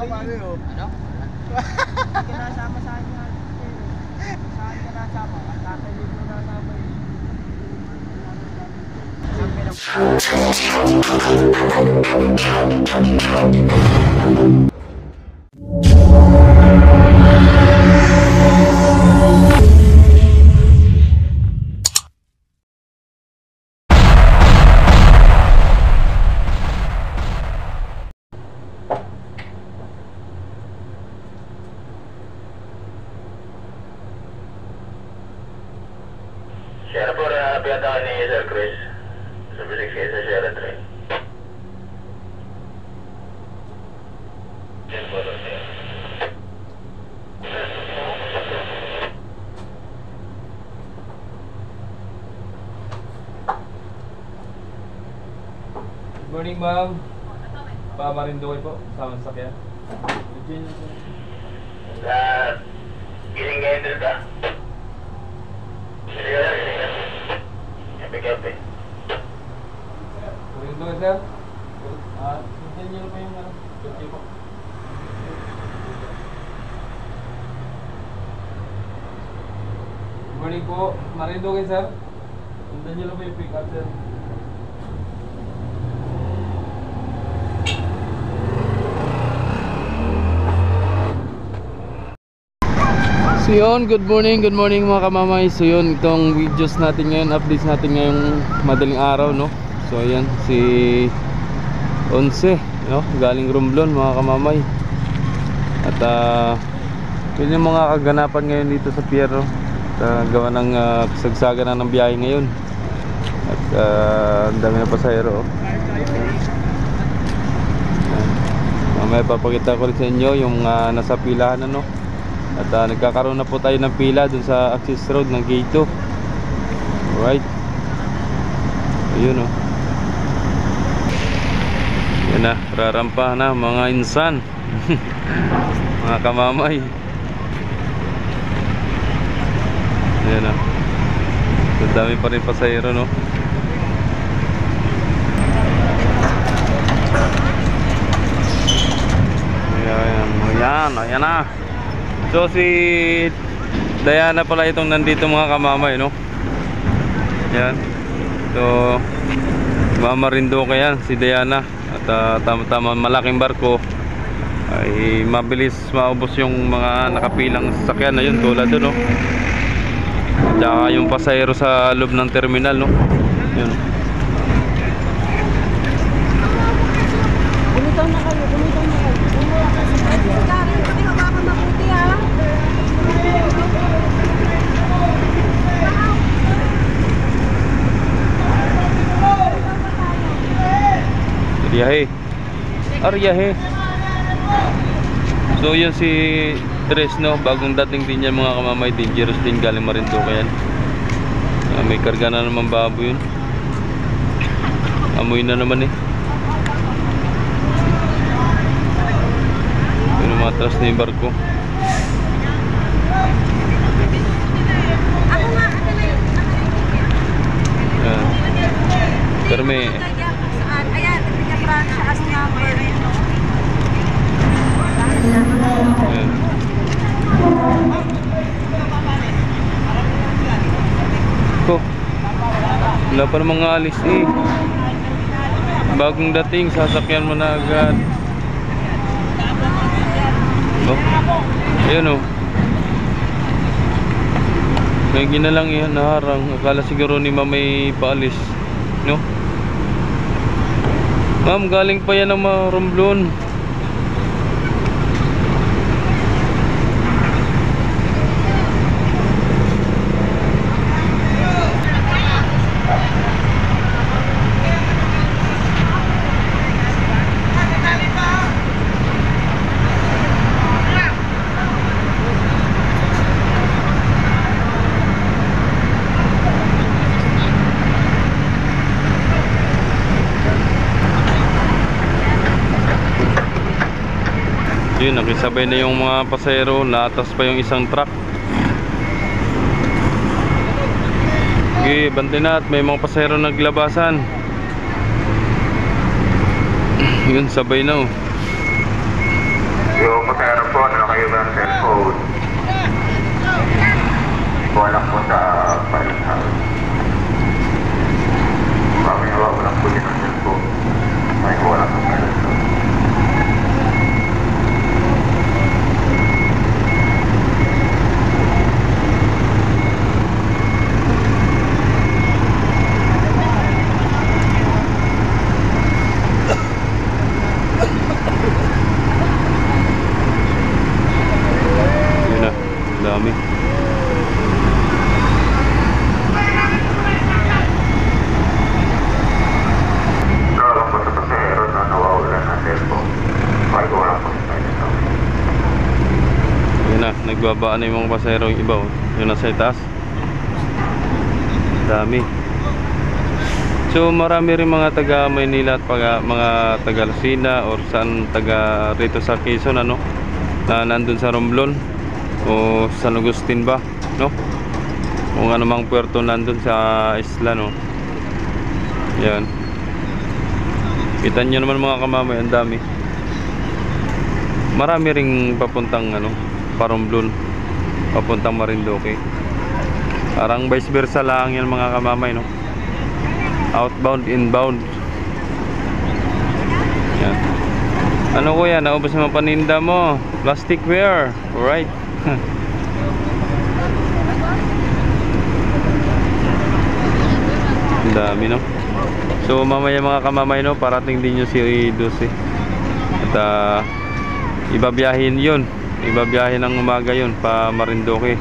Ano? Hindi ka nasama sa akin nga. Saan ka nasama? Ang tatay mo nasama eh. Sierra por pinatawag ni Sir Chris. Subisik siya sa Sierra 3. Yan po ito siya. Good morning, ma'am. Pamarindoy po, sama sa sakyan. Gising ngayon dito ka? Sige lang, gising lang. Kape-kape. Marindoy, sir. Sundan niyo pa yung kotse po. Good morning po, Marindoy, sir. Sundan niyo pa yung pick-up, sir. So yun, good morning mga kamamay. So yun, itong videos natin ngayon, updates natin ngayong madaling araw, no. So ayan, si Onse, no, galing Romblon mga kamamay. At yun yung mga kaganapan ngayon dito sa pier, no. Gawa ng kasagsagan na ng biyahe ngayon. At ang dami na pasahero, oh. Mamaya papakita ko rin sa inyo yung nasa pilahan, ano. At nagkakaroon na po tayo ng pila dun sa access road ng gate 2. Alright. Ayun, oh. Yan na, rarampa na mga insan. Mga kamamay. Yan na. So, dami pa rin pasahero, no. Ayan na. So si Diana pala itong nandito mga kamamay, no. Yan. So Marinduque yan si Diana. At tama-tama malaking barko ay mabilis maubos yung mga nakapilang sasakyan na yun tulad doon, no. At saka yung pasahero sa loob ng terminal, no. Yun. Bumitaw na kayo. Aryahe. So yun si Tres, no, bagong dating din yan mga kamamay, dangerous din, galing Marinduque yan. May karga na naman babo yun. Amoy na naman eh. Pero matras na yung barko. Pero may wala pa namang alis eh. Bagong dating, sasakyan mo na agad. Oh, ayun, oh. May ginalang yan, naharang. Akala siguro ni ma'am may paalis, no? Ma'am, galing pa yan ng Romblon. Yun, nakisabay na yung mga pasahero, naatas pa yung isang truck. Okay, bantay na at may mga pasahero naglabasan. Yun, sabay na, oh. na, nagbabaan na yung mga pasahero yung iba, oh. Yung nasa itaas. Dami. So marami rin mga taga Maynila at mga taga Lucena or saan taga rito sa Quezon, ano, na nandun sa Romblon o San Agustin ba, no? Kung ano mang puerto nandun sa isla, no. Yan. Kita nyo naman mga kamamay, ang dami. Marami ring papuntang ano, Romblon, papuntang Marinduque. Parang vice versa lang yan mga kamamay, no. Outbound, inbound. Yan. Ano kuya, naubos naman paninda mo? Plasticware. Alright. Ang dami, no. So mamaya mga kamamay, no, parating din yung si 12. At ibabiyahin yun. Ibabiyahin ng umaga yun pa Marinduque.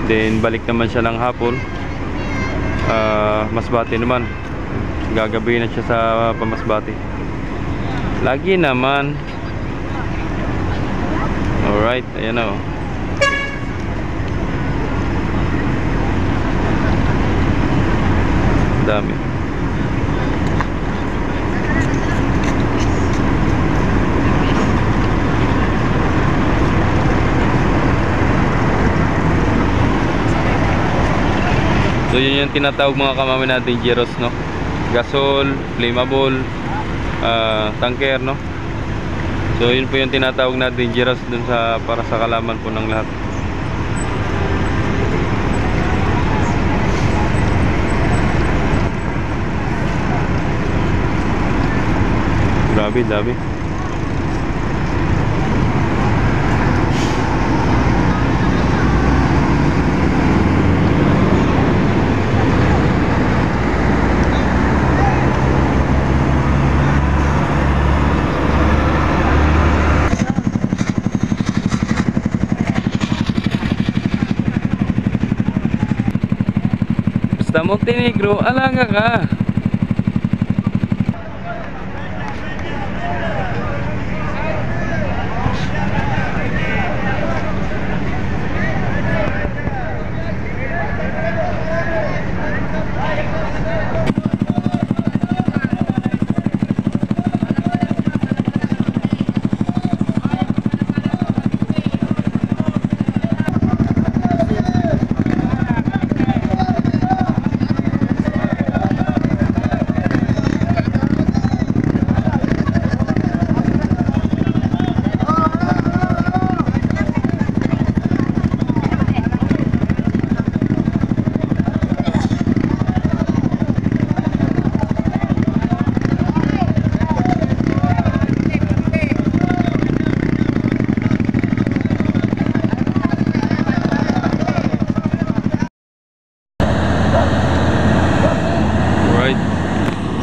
Then balik naman siya ng hapon. Masbate naman. Gagabi na siya sa Pamasbate. Lagi naman. Alright, ayan na, oh. Dami. So yun yung tinatawag mga kamamay natin gyros, no? Gasol, flammable, tanker, no? So yun po yung tinatawag natin gyros dun sa, para sa kalaman po ng lahat. Grabe, dami. Basta Montenegro, alaga ka.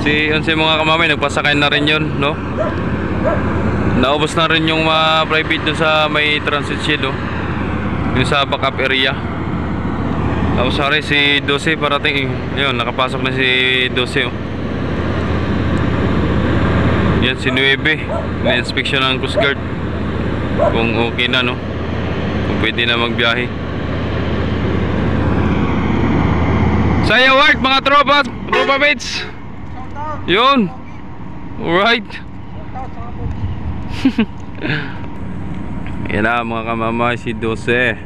Yun si mga kamamay, nagpasakay na rin yun, no? Naubos na rin yung mga private dun sa may transit shield, no? Yung sa backup area. Tapos sorry, si 12 parating. Yun, nakapasok na si 12, oh. Yan si 9, na-inspection ng Coast Guard kung okay na, no? Kung pwede na magbiyahe. Saya work mga tropa mates. Yun. Alright. Yan na mga kamamay, si 12.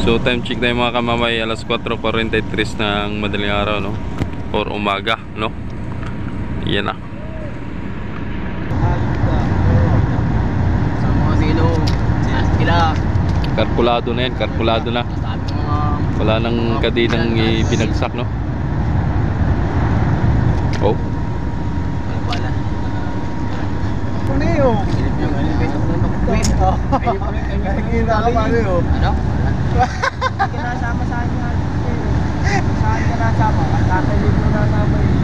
So time check na yung mga kamamay, alas 4:43 ng madaling araw, no? Or umaga, no? Yan na. Sa mga sino, sila. Kalkulado na yan, kalkulado na. Wala nang kadinang ibinagsak, no? Oh. Wala. Ano yun? Ano? Kinasama sa akin nga. Saan ka nasama? Kakalit mo nasama eh.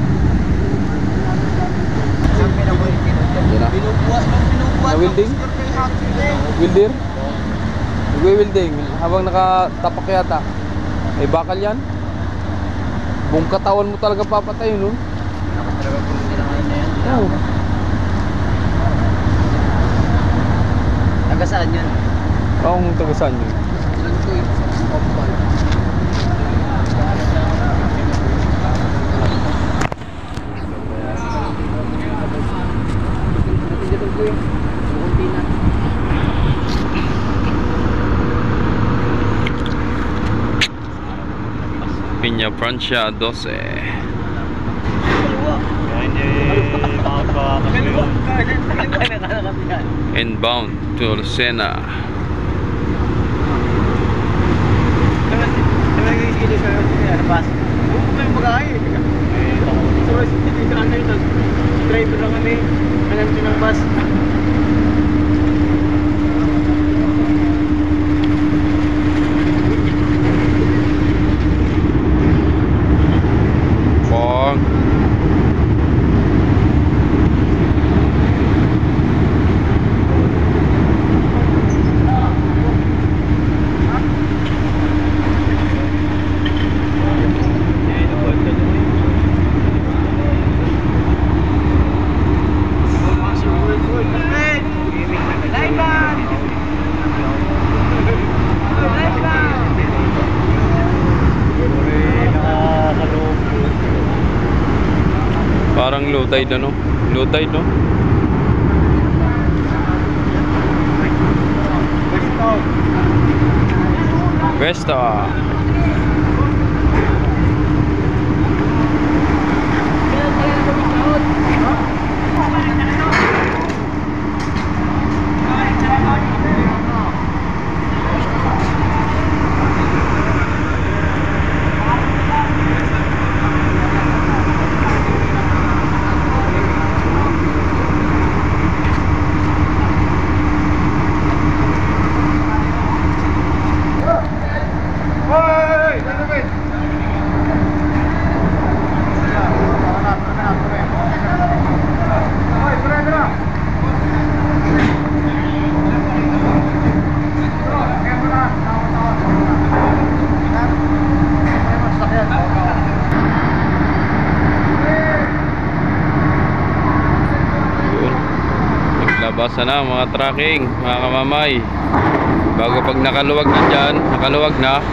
Saan pinabuhin kita? Binubuhat. Na-welding? Welder? Nagwe-welding habang nakatapak yata. Ay bakal yan. Buong katawan mo talaga papatayin nun. Nakatrabaho po sila ngayon na yan. Oo. Taga saan yun? Ako kung taga saan yun. Alam ko yun sa Pampal. Piña Francia 12. Inbound to Lucena. Driver lang kami. Alam ko ng bus. Pog. Parang low tide ano? Low tide no? Vesta. Naglabasan na mga tracking, mga kamamay. Bago pag nakaluwag na dyan, nakaluwag na,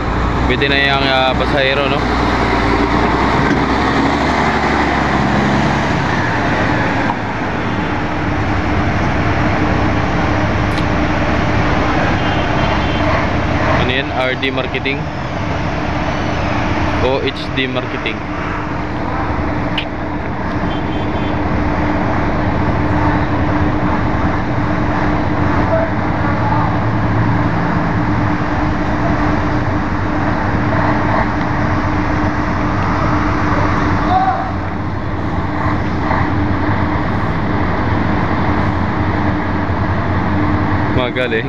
pwede na yung pasahero, no? Ano yan? RD Marketing? OHD Marketing. Magaling.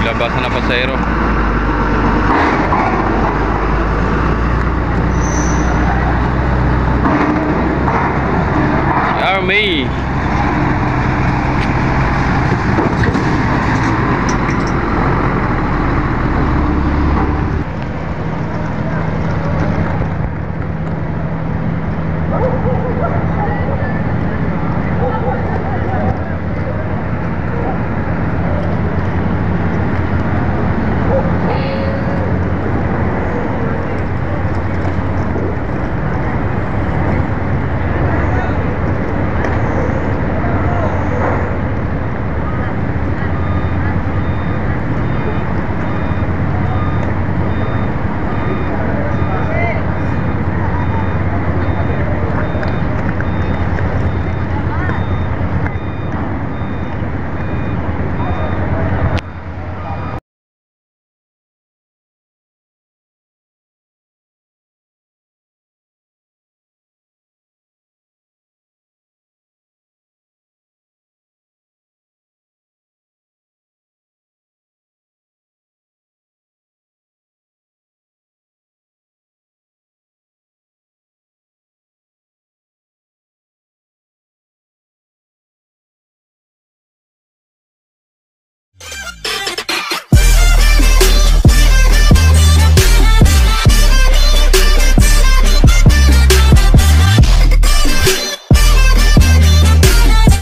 Naglabasan na pasahero. Si Army.